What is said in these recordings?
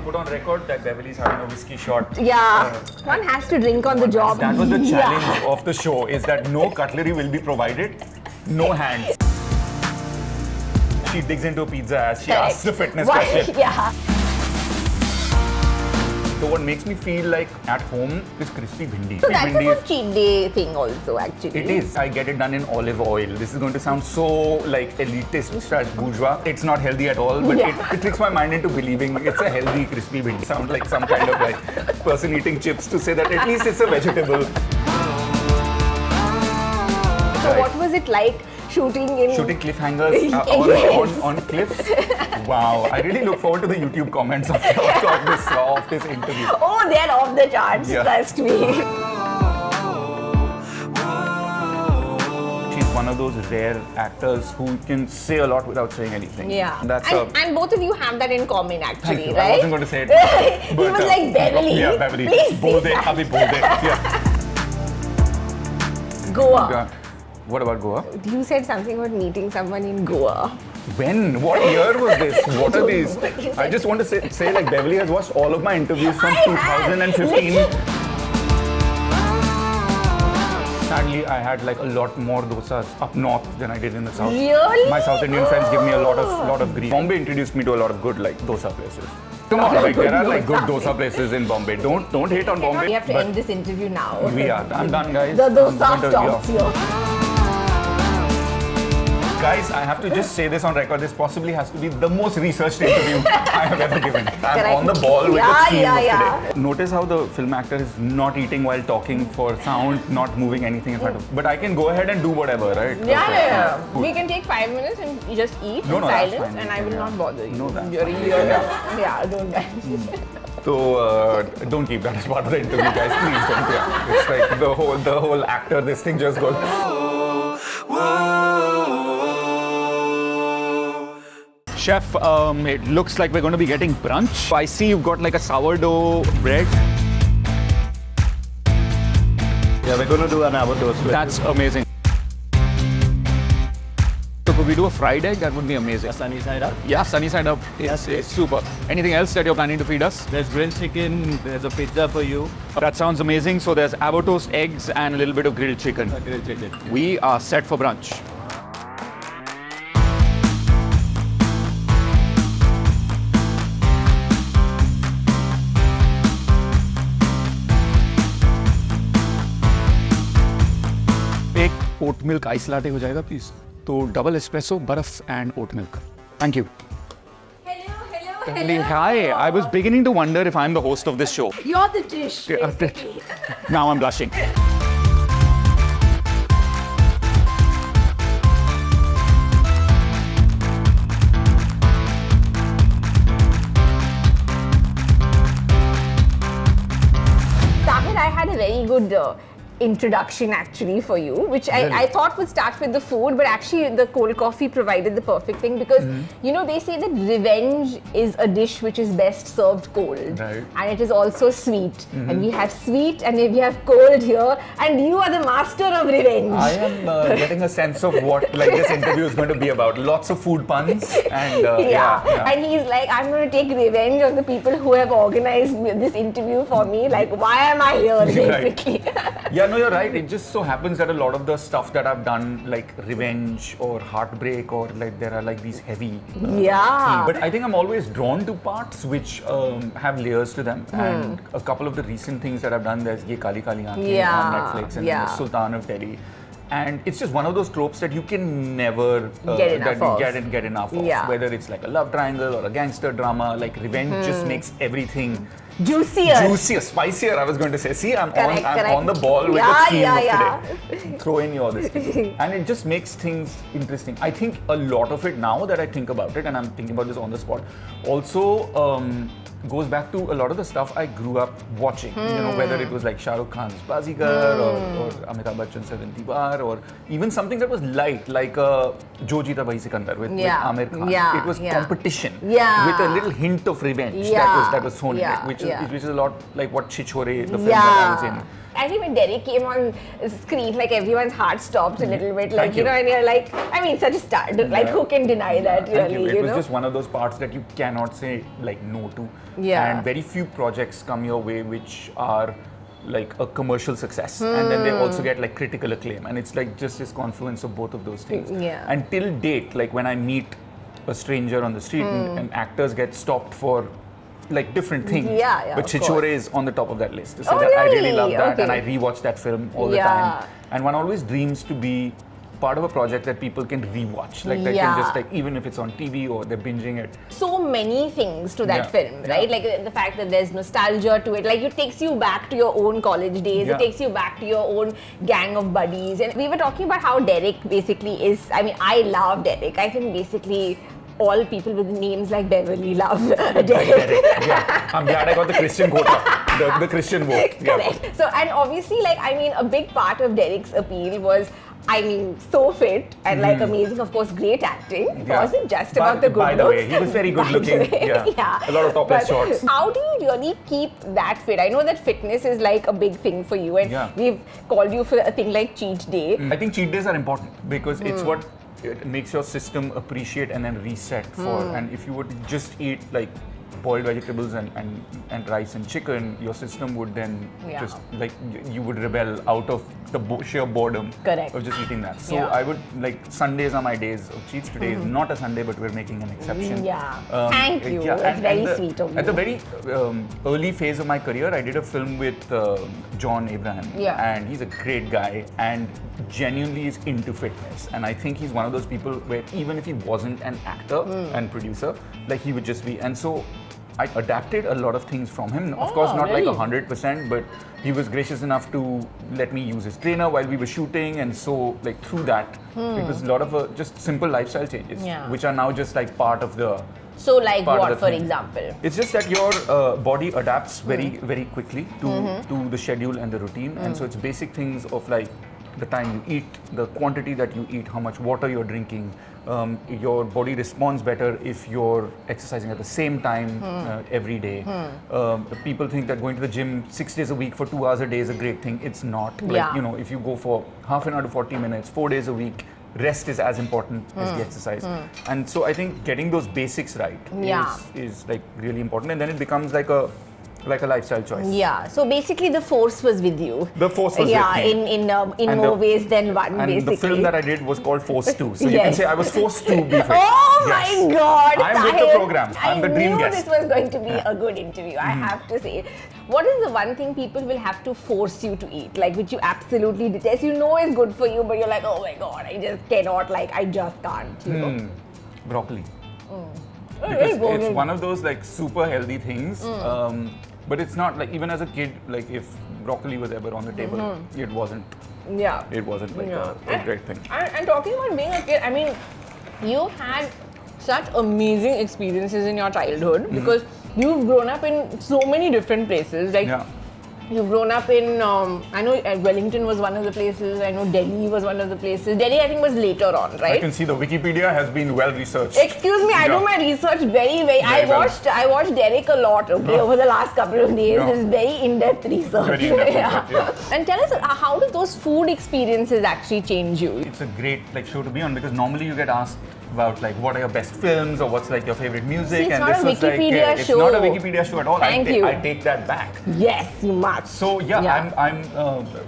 to put on record that Beverly's having a whiskey shot. Yeah, one has to drink on the job. That was the challenge of the show, is that no cutlery will be provided, no hands. She digs into a pizza as she asks the fitness question. Yeah. So what makes me feel like at home is crispy bhindi. So that's a Bhindi good cheat day thing also, actually. It is. I get it done in olive oil. This is going to sound so like elitist slash bourgeois. It's not healthy at all, but it tricks my mind into believing it's a healthy crispy bhindi. Sounds like some kind of like person eating chips to say that at least it's a vegetable. So what was it like shooting cliffhangers on cliffs? Wow, I really look forward to the YouTube comments of this interview. Oh, they're off the charts, trust me. She's one of those rare actors who can say a lot without saying anything. Yeah. That's and both of you have that in common, actually, right? I wasn't going to say it. He was like, Beverly. Yeah, Beverly. Please Bol de, abhi bol de. Yeah. Goa. What about Goa? You said something about meeting someone in Goa. When? What year was this? What are these? I just want to say like Beverly has watched all of my interviews from 2015. Sadly, I had like a lot more dosas up north than I did in the south. Really? My South Indian friends give me a lot of grief. Bombay introduced me to a lot of good like dosa places. Come on, like there are like good dosa places in Bombay. Don't hate on Bombay. We have to end this interview now. We are. I'm done, guys. The dosa stops here. Guys, I have to just say this on record. This possibly has to be the most researched interview I have ever given. I'm on the ball with the theme of today. Notice how the film actor is not eating while talking for sound, not moving anything in front of. But I can go ahead and do whatever, right? Yeah. We can take 5 minutes and you just eat in silence, and I will not bother you. No, that's Yeah, don't mind. So don't keep that as part of the interview, guys. Please don't. Yeah. It's like the whole actor. This thing just goes. Chef, it looks like we're going to be getting brunch. I see you've got like a sourdough bread. Yeah, we're going to do an avocado. That's amazing. So could we do a fried egg? That would be amazing. Sunny side up. Yeah, sunny side up. It's super. Anything else that you're planning to feed us? There's grilled chicken. There's a pizza for you. That sounds amazing. So there's avocado, eggs, and a little bit of grilled chicken. Grilled chicken. We are set for brunch. Oat milk ice latte हो जाएगा please. तो double espresso, बर्फ and oat milk. Thank you. Hello. Hi, I was beginning to wonder if I'm the host of this show. You're the dish. Now I'm blushing. Tahir, I had a very good introduction actually for you, which I thought would start with the food, but actually the cold coffee provided the perfect thing because you know they say that revenge is a dish which is best served cold, right. And it is also sweet, and we have sweet and we have cold here, and you are the master of revenge. I am getting a sense of what like this interview is going to be about. Lots of food puns and And he's like, I'm going to take revenge on the people who have organized this interview for me. Like, why am I here basically? Yeah, no, you're right. It just so happens that a lot of the stuff that I've done, like revenge or heartbreak, or like there are like these heavy themes. But I think I'm always drawn to parts which have layers to them. And a couple of the recent things that I've done, there's Ye Kali Kali Aankhein on Netflix and the Sultan of Delhi. And it's just one of those tropes that you can never get enough of. Yeah. Whether it's like a love triangle or a gangster drama, like revenge just makes everything juicier, spicier. I was going to say. See, I'm on the ball with the theme of today. Throw in all this, and it just makes things interesting. I think a lot of it now that I think about it, and I'm thinking about this on the spot, also goes back to a lot of the stuff I grew up watching. You know, whether it was like Shah Rukh Khan's Bazigar or Amitabh Bachchan's 70 Bar, or even something that was light like Jo Jeeta Bhai Sikandar with Aamir Khan. It was competition with a little hint of revenge that was thrown in it, which is a lot like what Chichore, the film that I was in. I think when Derek came on screen, like everyone's heart stopped a little bit, like, Thank you. and you're like, I mean, such a star. Like, who can deny that, Thank really, you. It was know? just one of those parts that you cannot say like no to. Yeah. And very few projects come your way which are like a commercial success, and then they also get like critical acclaim, and it's like just this confluence of both of those things. Yeah. And till date, like when I meet a stranger on the street and actors get stopped for like different things. Yeah, but of Chichore course. is on the top of that list. To say Oh, that I really really? love that, Okay. and I rewatch that film all the Yeah. time. And one always dreams to be part of a project that people can rewatch, like they can just Yeah. like, even if it's on TV or they're binging it. So many things to that Yeah. film, right? Yeah. Like the fact that there's nostalgia to it, like it takes you back to your own college days, Yeah. it takes you back to your own gang of buddies. And we were talking about how Derek basically is, I mean, I love Derek. I think basically all people with names like Beverly love Derek. Yeah, I'm glad I got the Christian quota, the Christian vote. Yeah. Correct. So, and obviously, like, I mean, a big part of Derek's appeal was, I mean, so fit and like amazing, of course, great acting. It Yeah. wasn't just about the good By the looks. way, he was very good By the looking. way, Yeah. A lot of topless But shots. How do you really keep that fit? I know that fitness is like a big thing for you, and Yeah. we've called you for a thing like cheat day. I think cheat days are important because it's what it makes your system appreciate and then reset for. And if you were to just eat like boiled vegetables and rice and chicken, your system would then Yeah. just like you would rebel out of the sheer boredom Correct. of just eating that. So Yeah. I would like Sundays are my days of cheats. Today is not a Sunday, but we're making an exception. Yeah. Thank you. It's very sweet of At the you. very early phase of my career, I did a film with John Abraham, Yeah. and he's a great guy and genuinely is into fitness. And I think he's one of those people where even if he wasn't an actor and producer, like he would just be. And so I adapted a lot of things from him. Of course, not really? like 100%, but he was gracious enough to let me use his trainer while we were shooting. And so, like through that, it was a lot of just simple lifestyle changes, Yeah. which are now just like part of the. So, like Part of what, the for thing. example? It's just that your body adapts very quickly to the schedule and the routine, and so it's basic things of like the time you eat, the quantity that you eat, how much water you're drinking. Your body responds better if you're exercising at the same time every day. People think that going to the gym 6 days a week for 2 hours a day is a great thing. It's not. Like, Yeah. you know, if you go for half an hour to 40 minutes, 4 days a week, rest is as important as the exercise. And so I think getting those basics right Yeah. is like really important, and then it becomes like a lifestyle choice. Yeah. So basically, the force was with you. The force was yeah, with me. in And more the- ways than one, And basically. the film that I did was called Forced To. So you can Yes. say I was forced to be fit. Oh Yes. my God! I'm with the Tahir, program. I'm the dream I knew guest. this was going to be a good interview. I have to say, what is the one thing people will have to force you to eat, like which you absolutely detest? You know is good for you, but you're like, oh my God, I just cannot. Like, I just can't. You know? Broccoli. Very Because boring. it's one of those like super healthy things. But it's not like, even as a kid, like if broccoli was ever on the table, it wasn't Yeah. like Yeah. a great thing. And talking about being a kid, I mean, you had such amazing experiences in your childhood because you've grown up in so many different places. Like, Yeah. you've grown up in, I know Wellington was one of the places, I know Delhi was one of the places. Delhi, I think, was later on, I right? can see the Wikipedia has been well researched. Excuse me, I do Yeah. my research very. Very I well. watched Derek a lot, okay, over the last couple of days. Yeah. It's very in-depth research. Very in-depth research, yeah. And tell us, how do those food experiences actually change you? It's a great like show to be on because normally you get asked about like what are your best films or what's like your favorite music, See, it's and not this a was Wikipedia like it's show. not a Wikipedia show at all. Thank you. I take that back. Yes, you must. So yeah, I'm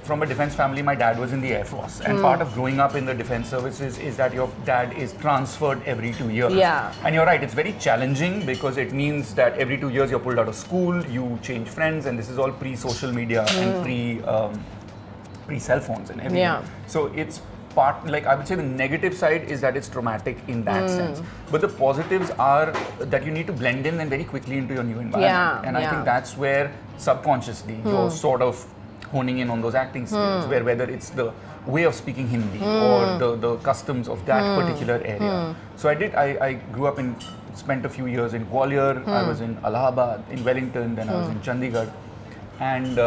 from a defense family. My dad was in the Air Force, and part of growing up in the defense services is that your dad is transferred every 2 years. Yeah. And you're right, it's very challenging because it means that every 2 years you're pulled out of school, you change friends, and this is all pre-social media and pre-cell phones and everything. Yeah. So it's part, like I would say the negative side is that it's traumatic in that sense. But the positives are that you need to blend in and very quickly into your new environment. Yeah, And I yeah. think that's where subconsciously you're sort of honing in on those acting skills, where whether it's the way of speaking Hindi or the customs of that particular area. So I grew up spent a few years in Gwalior, I was in Allahabad, in Wellington, then I was in Chandigarh. And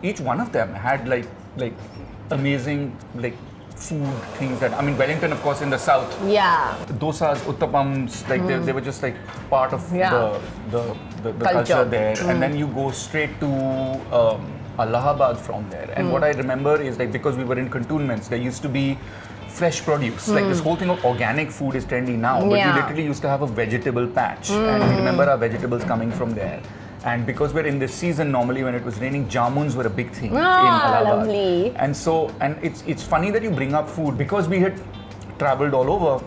each one of them had like amazing like food things that, I mean, Wellington of course in the south, Yeah. dosas, uttapams, like they were just like part of Yeah. the Culture. culture there. And then you go straight to Allahabad from there. And what I remember is like, because we were in cantonments, there used to be fresh produce. Like this whole thing of organic food is trendy now, but we literally used to have a vegetable patch. And we remember our vegetables coming from there. And because we're in this season, normally when it was raining, jamuns were a big thing in Allahabad. Lovely. And so, and it's funny that you bring up food, because we had traveled all over.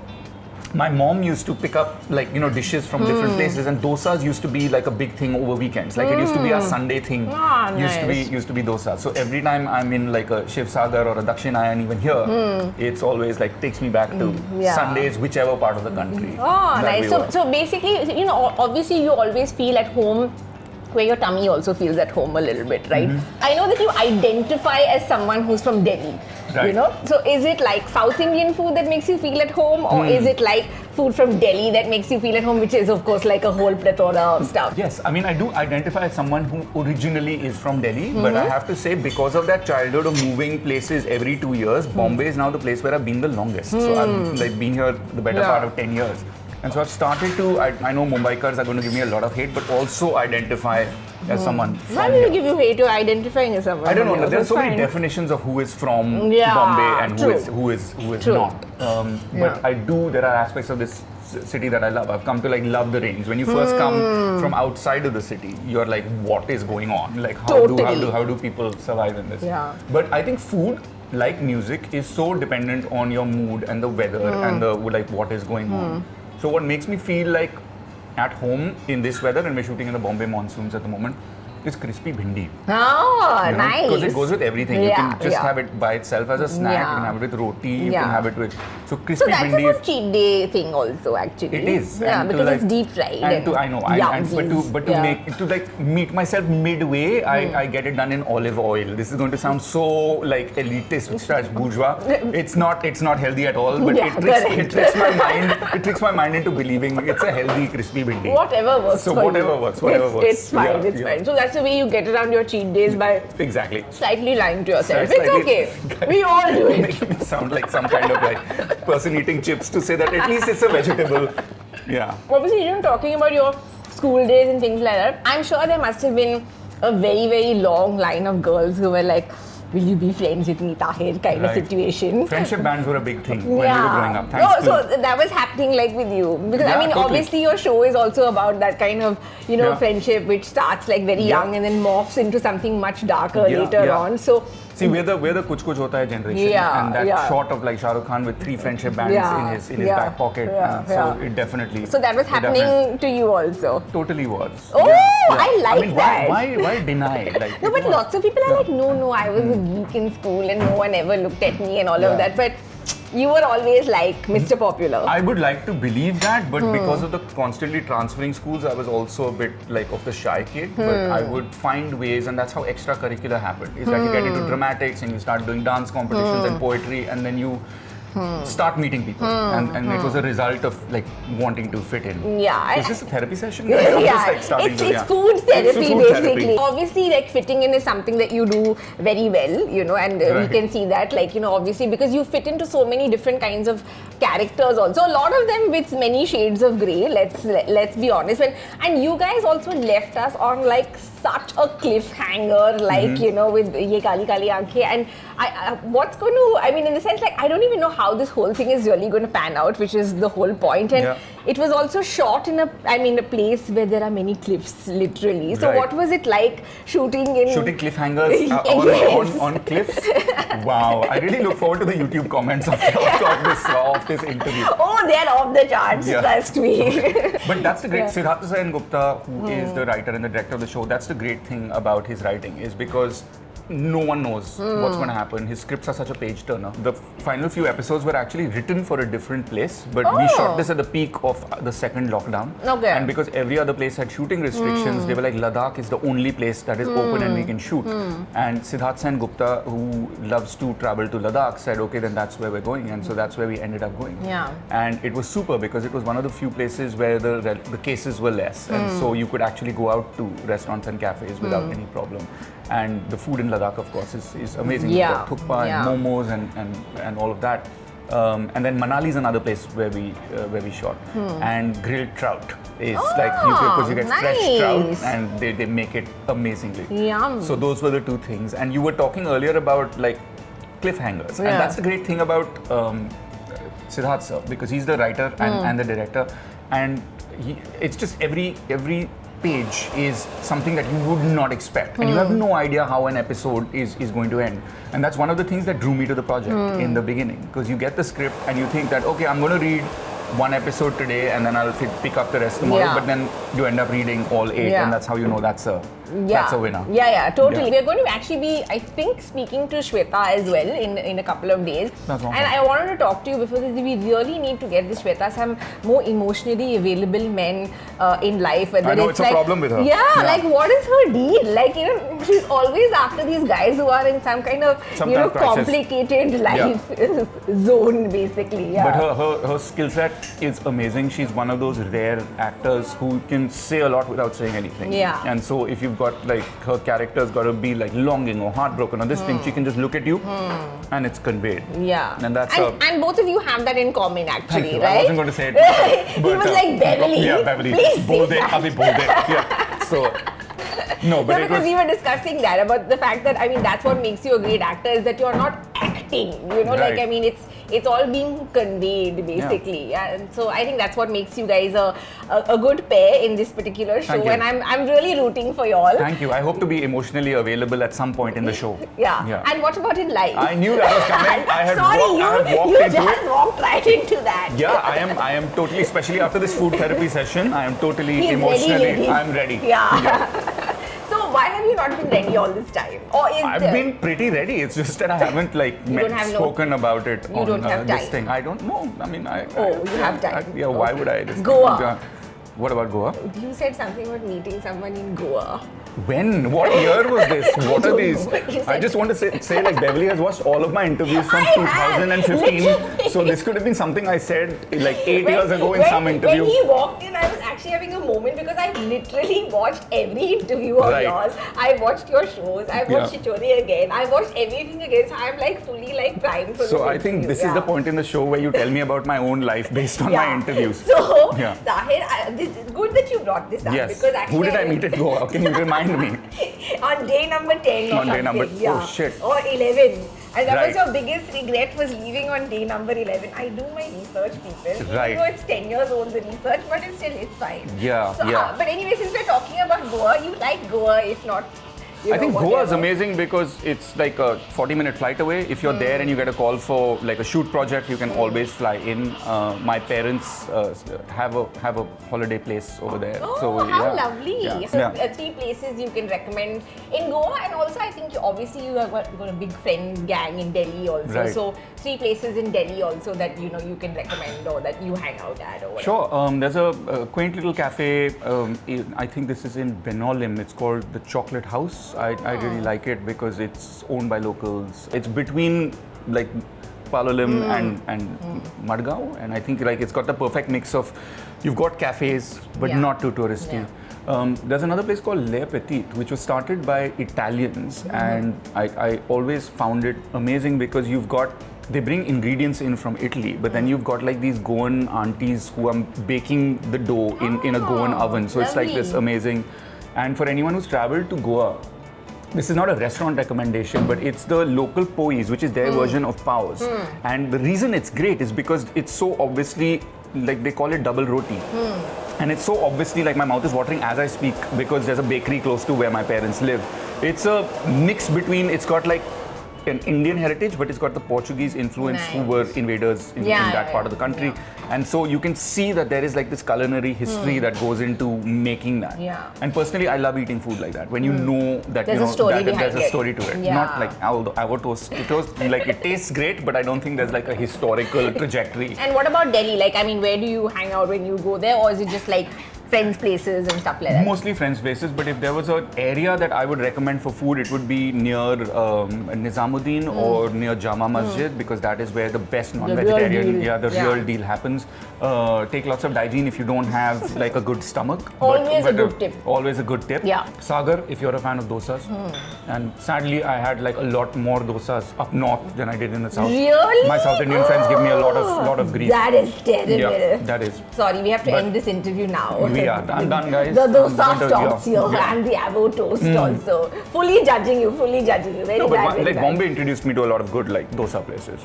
My mom used to pick up like, dishes from different places, and dosas used to be like a big thing over weekends. Like it used to be a Sunday thing. Used to be dosa. So every time I'm in like a Shiv Sagar or a Dakshinaya, even here, it's always like takes me back to Sundays, whichever part of the country. Oh, nice. So basically, obviously you always feel at home where your tummy also feels at home a little bit, right? I know that you identify as someone who's from Delhi, right. So is it like South Indian food that makes you feel at home, or is it like food from Delhi that makes you feel at home, which is of course like a whole plethora of stuff? Yes, I mean I do identify as someone who originally is from Delhi, but I have to say, because of that childhood of moving places every 2 years, Bombay is now the place where I've been the longest. So I've like been here the better part of 10 years. And so I've started to, I know Mumbaikars are going to give me a lot of hate, but also identify as someone from Why will you give you hate? You're identifying as someone. I don't know. There are so That's many fine. definitions of who is from Yeah, Bombay and true. who is True. not. But there are aspects of this city that I love. I've come to like love the range. When you first come from outside of the city, you're like, what is going on? Like how do people survive in this? Yeah. But I think food, like music, is so dependent on your mood and the weather and the like what is going on. So what makes me feel like at home in this weather, and we're shooting in the Bombay monsoons at the moment, is crispy bhindi. Oh, nice. Because it goes with everything. You Yeah, can just have it by itself as a snack. You can have it with roti. You can have it with. So crispy So that's bhindi a good cheat day thing also, actually. It is. Yeah, And to because like- it's deep fried. And to, I know. But to Yeah. make to like meet myself midway, I get it done in olive oil. This is going to sound so like elitist, / bourgeois. It's not healthy at all. But Yeah, it tricks my mind. It tricks my mind into believing it's a healthy crispy bhindi. Whatever works So for whatever you. works, whatever works. It's fine, Yeah, it's yeah. fine. So that's the way you get around your cheat days, by Exactly. slightly lying to yourself. Slightly- It's okay. We all do it. Making me sound like some kind of like person eating chips to say that at least it's a vegetable. Yeah. Obviously, talking about your school days and things like that, I'm sure there must have been a very, very long line of girls who were like, will you be friends with me, Tahir, kind of Right. situation. Friendship bands were a big thing when we were growing up. Thanks No, to so that was happening like with you. Because I Yeah, mean, totally. obviously your show is also about that kind of, Yeah. friendship which starts like very Yeah. young and then morphs into something much darker Yeah, later yeah. on. So See, we're the Kuch Kuch Hota Hai generation, Yeah, and that yeah. shot of like Shah Rukh Khan with 3 friendship bands Yeah, in his yeah, back pocket. yeah, So yeah. it definitely. so that was it definitely happening to you also. Totally was. Oh, I like mean, that. Why deny? Like, No, it but was. lots of people are Yeah. like, no, I was a geek in school and no one ever looked at me and all of Yeah. that. But you were always like Mr. Popular. I would like to believe that, but because of the constantly transferring schools, I was also a bit like of the shy kid. But I would find ways, and that's how extracurricular happened. It's like you get into dramatics and you start doing dance competitions and poetry, and then you start meeting people, and it was a result of like wanting to fit in. Yeah. Is this a therapy session? I'm just, Yeah, like, starting it's, to- it's yeah. food therapy It's food basically. therapy. Obviously, like fitting in is something that you do very well, and we Right. can see that, like, obviously because you fit into so many different kinds of characters also. A lot of them with many shades of grey. Let's be honest. And you guys also left us on like such a cliffhanger, like with Ye Kali Kali Aankhein. And what's going to? I mean, in the sense, like, I don't even know how this whole thing is really going to pan out, which is the whole point. And it was also shot in a place where there are many cliffs, literally. So Right. what was it like shooting in? Shooting cliffhangers Yes. on cliffs. Wow, I really look forward to the YouTube comments of this interview. Oh, they're off the charts, Yeah. trust me. But that's the great Yeah. Siddhartha Sen Gupta, who is the writer and the director of the show. That's the great thing about his writing, is because no one knows what's going to happen. His scripts are such a page turner. The final few episodes were actually written for a different place, but we shot this at the peak of the second lockdown. Okay. And because every other place had shooting restrictions, they were like, Ladakh is the only place that is open and we can shoot. And Siddhartha Sen Gupta, who loves to travel to Ladakh, said, okay, then that's where we're going. And so that's where we ended up going. Yeah. And it was super because it was one of the few places where the cases were less. And so you could actually go out to restaurants and cafes without any problem. And the food in Ladakh, of course, is amazing. Yeah. You've got thukpa and momos and all of that. And then Manali is another place where we shot. And grilled trout is because you get fresh trout and they make it amazingly. Yum. So those were the two things. And you were talking earlier about like cliffhangers, and that's the great thing about Siddharth sir, because he's the writer and the director, and it's just every page is something that you would not expect, and you have no idea how an episode is going to end. And that's one of the things that drew me to the project in the beginning, because you get the script and you think that, okay, I'm going to read one episode today and then I'll pick up the rest tomorrow, but then you end up reading all 8 and that's how you know that's a winner. Yeah, totally. We're going to actually be, I think, speaking to Shweta as well in a couple of days. That's awesome. And I wanted to talk to you before this. We really need to get this Shweta some more emotionally available men in life. I know, it's a problem with her. Yeah, like what is her deal? Like, she's always after these guys who are in some kind of, complicated life zone, basically. Yeah. But her skill set is amazing. She's one of those rare actors who can say a lot without saying anything. Yeah. And so if you've got like her character's got to be like longing or heartbroken or this thing, she can just look at you and it's conveyed. Yeah. And that's and both of you have that in common, actually, Thank you. right? I wasn't going to say it. He was like, Beverly. Yeah, Beverly. Please Bolde, say that. abhi bolde. Yeah. So. No, but because we were discussing that about the fact that, I mean, that's what makes you a great actor, is that you're not acting, Right. like, I mean, it's all being conveyed, basically. And so I think that's what makes you guys a good pair in this particular show. Thank you. And I'm really rooting for you all. Thank you. I hope to be emotionally available at some point in the show. Yeah. And what about in life? I knew that was coming. I had walked you into just it. walked right into that. Yeah, I am totally, especially after this food therapy session, I am totally He's emotionally, ready, I'm ready. Yeah. So why have you not been ready all this time? Or is I've been pretty ready. It's just that I haven't spoken about it you on don't have this time. thing. I don't know. I mean, you have time. Yeah, why would I? Just Goa. What about Goa? You said something about meeting someone in Goa. When? What year was this? What are these? know. I just want to say like Beverly has watched all of my interviews from I have, 2015. literally. So this could have been something I said like 8 years ago in some interview. When he walked in, I was actually having a moment because I literally watched every interview of Right. yours. I watched your shows. I watched Chichori again. I watched everything again. So I'm like fully like primed for this So I think interview. this is the point in the show where you tell me about my own life based on my interviews. So, Yeah. Tahir, it's good that you brought this up Yes. because actually Who did I meet at Goa? Can you remind me? on day number 10 or On day something. number- yeah. oh, shit. Or 11. And that was Right. your biggest regret, was leaving on day number 11. I do my research, people. Right. Even though it's 10 years old, the research, but it's fine. Yeah, So, yeah. But anyway, since we're talking about Goa, you like Goa, if not, I think Goa is whatever. amazing because it's like a 40-minute flight away. If you're there and you get a call for like a shoot project, you can always fly in. My parents have a holiday place over there. Oh, so how lovely! Yeah. So Yeah. 3 places you can recommend in Goa, and also I think obviously you have got a big friend gang in Delhi also. Right. So 3 places in Delhi also that you can recommend or that you hang out at or whatever. Sure. There's a quaint little cafe. I think this is in Benolim. It's called the Chocolate House. I really like it because it's owned by locals. It's between like Palolem and Madgaon, and I think like it's got the perfect mix of, you've got cafes but not too touristy. There's another place called Le Petit, which was started by Italians, and I always found it amazing because they bring ingredients in from Italy, but then you've got like these Goan aunties who are baking the dough in a Goan oven. So it's like this lovely. amazing. And for anyone who's traveled to Goa, this is not a restaurant recommendation, but it's the local pois, which is their version of paos. And the reason it's great is because it's so obviously, like they call it double roti. And it's so obviously, like my mouth is watering as I speak because there's a bakery close to where my parents live. It's a mix between, it's got like an Indian heritage, but it's got the Portuguese influence who were invaders in that part of the country. Yeah. And so you can see that there is like this culinary history that goes into making that. Yeah. And personally, I love eating food like that. When you know that There's a story that behind there's a it. story to it. Yeah. Not like our toast. It was like it tastes great, but I don't think there's like a historical trajectory. And what about Delhi? Like, I mean, where do you hang out when you go there, or is it just like friends' places and stuff like that? Mostly friends' places, but if there was an area that I would recommend for food, it would be near Nizamuddin or near Jama Masjid, because that is where the best non-vegetarian, real deal happens. Take lots of Digene if you don't have like a good stomach. Always a good tip. Always a good tip. Yeah. Sagar, if you're a fan of dosas. And sadly, I had like a lot more dosas up north than I did in the south. Really? My South Indian friends give me a lot of grief. That is terrible. Yeah, that is. Sorry, we have to end this interview now. We are. I'm done, guys. The I'm dosa going to- stops here and the avo toast also. Fully judging you. Very No, but bad. very like bad. Bombay introduced me to a lot of good like dosa places.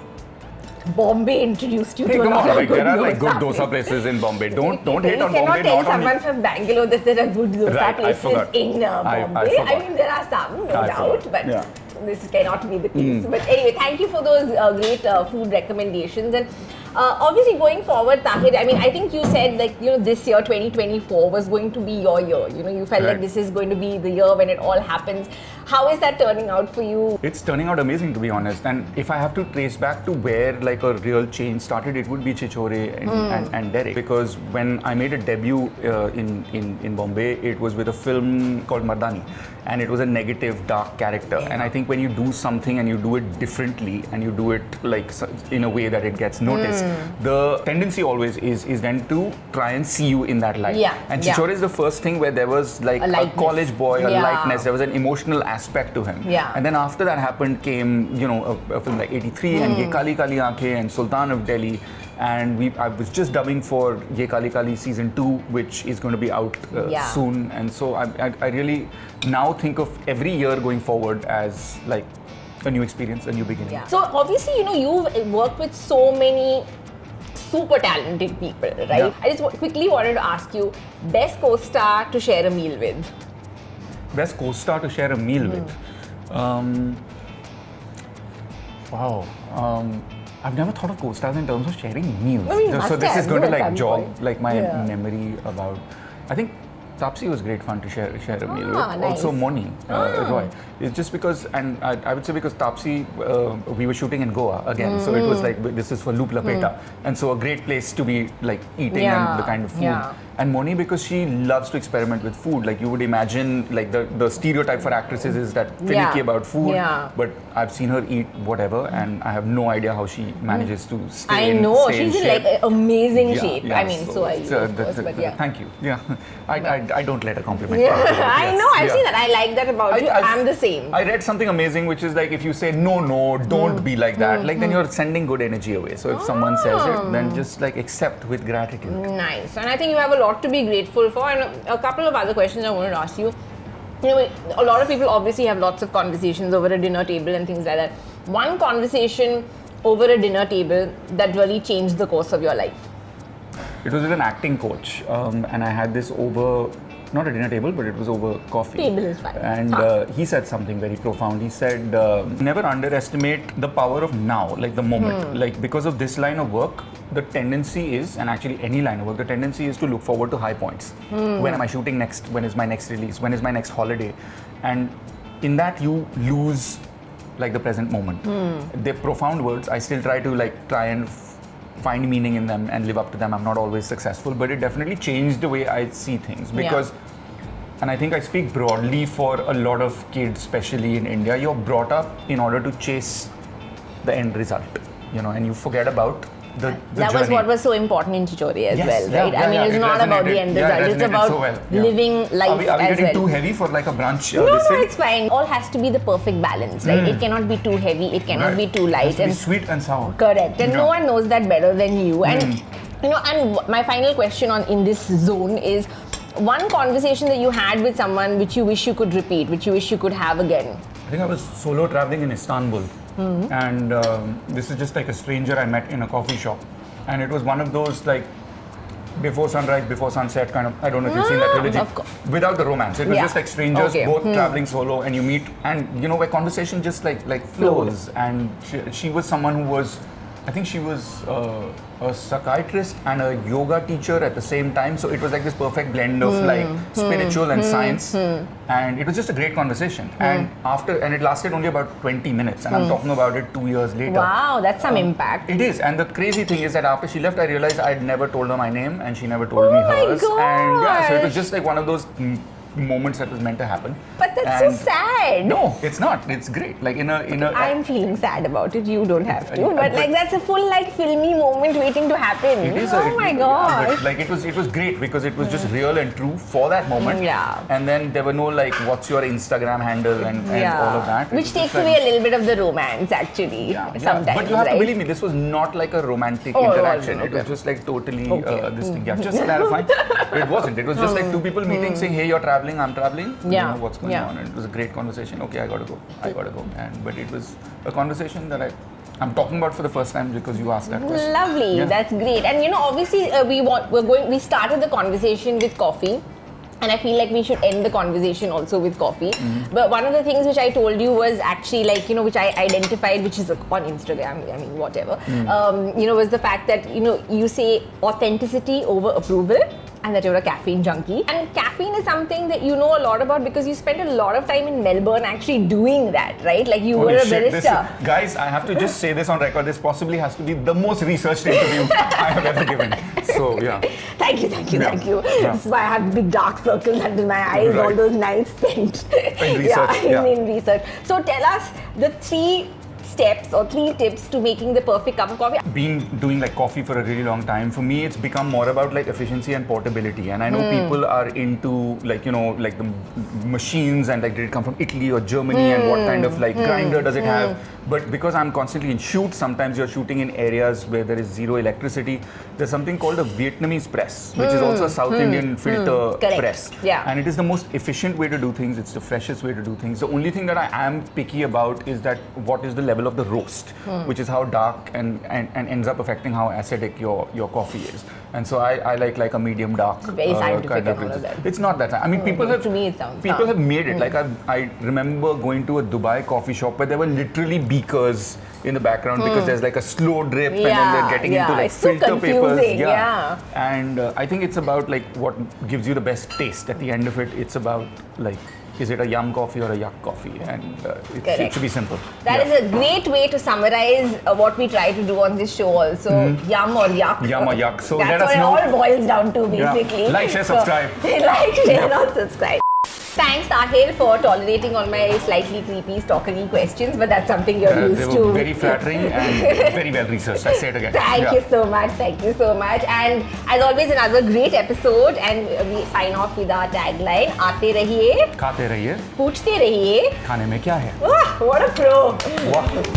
Bombay introduced you Hey, to a come lot on, of like good there are like good places. dosa places in Bombay. Don't hate on You cannot Bombay, tell not on someone me. from Bangalore that there are good dosa Right, I places forgot. in I Bombay. forgot. mean, there are some, no I doubt, forgot. but Yeah. this cannot be the case. But anyway, thank you for those great food recommendations. And obviously, going forward, Tahir, I mean, I think you said like, this year, 2024, was going to be your year. You felt like Right. this is going to be the year when it all happens. How is that turning out for you? It's turning out amazing, to be honest. And if I have to trace back to where like a real change started, it would be Chichore and Derek. Because when I made a debut in Bombay, it was with a film called Mardani. And it was a negative, dark character. And I think when you do something and you do it differently and you do it like in a way that it gets noticed, the tendency always is then to try and see you in that light. Yeah, And yeah. Chichore is the first thing where there was like A a lightness. college boy, a Yeah. lightness, there was an emotional aspect to him. Yeah. And then after that happened came, a film like 83 and Ye Kali Kali Aankhein and Sultan of Delhi. And I was just dubbing for Ye Kali Kali season 2, which is going to be out soon. And so I really now think of every year going forward as like a new experience, a new beginning. Yeah. So obviously, you've worked with so many super talented people, right? Yeah. I just quickly wanted to ask you, best co-star to share a meal with? Best co-star to share a meal with. Wow. I've never thought of co-stars in terms of sharing meals. I mean, so must this have, is going to at like some jog point. like my Yeah. memory about. I think Tapsi was great fun to share a meal with. nice. Also Moni Roy. It's just because, and I would say because Tapsi, we were shooting in Goa again, so it was like this is for Loop Lapeta, and so a great place to be like eating and the kind of food. Yeah. And Moni, because she loves to experiment with food, like you would imagine, like the stereotype for actresses is that finicky about food. Yeah. But I've seen her eat whatever, and I have no idea how she manages to stay I in know, stay in she's in shape. like amazing Yeah, shape. yeah, I mean, so are you, of course, but yeah. Thank you. Yeah, I don't let her compliment. Yeah, her. I Yes, know, I've yeah. seen that. I like that about you. I'm the same. I read something amazing, which is like if you say no, don't be like that. Like then you're sending good energy away. So if someone says it, then just like accept with gratitude. Nice. And I think you have a lot to be grateful for. And a couple of other questions I wanted to ask you. A lot of people obviously have lots of conversations over a dinner table and things like that. One conversation over a dinner table that really changed the course of your life. It was with an acting coach, and I had this over, not a dinner table, but it was over coffee. Table is fine. And he said something very profound. He said, never underestimate the power of now, like the moment. Like because of this line of work, the tendency is, and actually any line of work, the tendency is to look forward to high points. When am I shooting next? When is my next release? When is my next holiday? And in that you lose like the present moment. They're profound words. I still try and find meaning in them and live up to them. I'm not always successful, but it definitely changed the way I see things because, and I think I speak broadly for a lot of kids, especially in India, you're brought up in order to chase the end result, and you forget about the that journey. was what was so important in Chichore as Yes, well, yeah, right? yeah, I mean, yeah, it's it not about the resonated. end Yeah, it result. It's resonated about so well, yeah. living life Are we as getting well. too heavy for like a brunch? No, this thing? it's fine. All has to be the perfect balance, right? It cannot be too heavy. It cannot be too It has light. to be And sweet and sour. correct. And Yeah. no one knows that better than you. And and my final question in this zone is one conversation that you had with someone which you wish you could repeat, which you wish you could have again. I think I was solo traveling in Istanbul, and this is just like a stranger I met in a coffee shop, and it was one of those like before sunrise, before sunset kind of. I don't know if you've seen that trilogy. Of course. Without the romance, it was Yeah. just like strangers Okay. both traveling solo, and you meet, and where conversation just like flows. And she was someone who was I think she was a psychiatrist and a yoga teacher at the same time. So it was like this perfect blend of like spiritual and science. And it was just a great conversation. And it lasted only about 20 minutes. And I'm talking about it 2 years later. Wow, that's some impact. It is. And the crazy thing is that after she left, I realized I'd never told her my name and she never told me my hers. And yeah, so it was gosh. just like one of those moments that was meant to happen. But that's so sad. No, it's not. It's great. Like in a I'm feeling sad about it. You don't have to. Yeah, But like that's a full like filmy moment waiting to happen. It is. Oh my yeah, gosh. but like it was great because it was just real and true for that moment. Yeah. And then there were no like, what's your Instagram handle and all of that. It Which was takes just away a little bit of the romance actually. Sometimes. But you have right? to believe me, this was not like a romantic Oh, interaction. okay. It was just like totally this thing. Yeah, just Mm. clarifying. It wasn't. It was just like two people meeting saying, hey, you're traveling, I'm traveling. Yeah. You know what's going on. And it was a great conversation. Okay, I gotta go. But it was a conversation that I'm talking about for the first time because you asked that question. Lovely. Yeah. That's great. And you know, obviously, we started the conversation with coffee. And I feel like we should end the conversation also with coffee. But one of the things which I told you was actually like, you know, which I identified, which is on Instagram, I mean, whatever, you know, was the fact that, you know, you say authenticity over approval and that you're a caffeine junkie. And caffeine is something that you know a lot about because you spent a lot of time in Melbourne actually doing that, right? Like you were a barista. Guys, I have to just say this on record. This possibly has to be the most researched interview I have ever given. So, yeah. Thank you. Yeah. That's why I have big dark circles under my eyes, all Right. those nights spent In research, in research. So tell us the 3 steps or 3 tips to making the perfect cup of coffee. Been doing like coffee for a really long time. For me, it's become more about like efficiency and portability. And I know people are into like, you know, like the machines and like did it come from Italy or Germany and what kind of like grinder does it have? But because I'm constantly in shoots, sometimes you're shooting in areas where there is zero electricity. There's something called a Vietnamese press, which is also a South Indian filter Correct. press. Yeah. And it is the most efficient way to do things. It's the freshest way to do things. The only thing that I am picky about is that what is the level of the roast, which is how dark and ends up affecting how acidic your coffee is. And so I like a medium dark Very scientific kind of and all of process. that. It's not that. I mean, people have To me it sounds people have made it. Like I remember going to a Dubai coffee shop where there were literally beakers in the background because there's like a slow drip and then they're getting into like it's so filter papers. confusing, yeah. And I think it's about like what gives you the best taste. At the end of it, it's about like, is it a yum coffee or a yuck coffee? And it should be simple. That is a great way to summarize what we try to do on this show also. Yum or yuck. Yum or yuck. So that's let us what know. it all boils down to Yeah. basically. Like, share, subscribe. Like, share, not subscribe. Thanks, Tahir, for tolerating all my slightly creepy, stalkery questions, but that's something you're They used were to. very flattering and very well researched. I say it again. Thank you so much. Thank you so much. And as always, another great episode. And we sign off with our tagline: "आते रहिए, खाते रहिए, पूछते रहिए." खाने में क्या है? What a pro! वाह.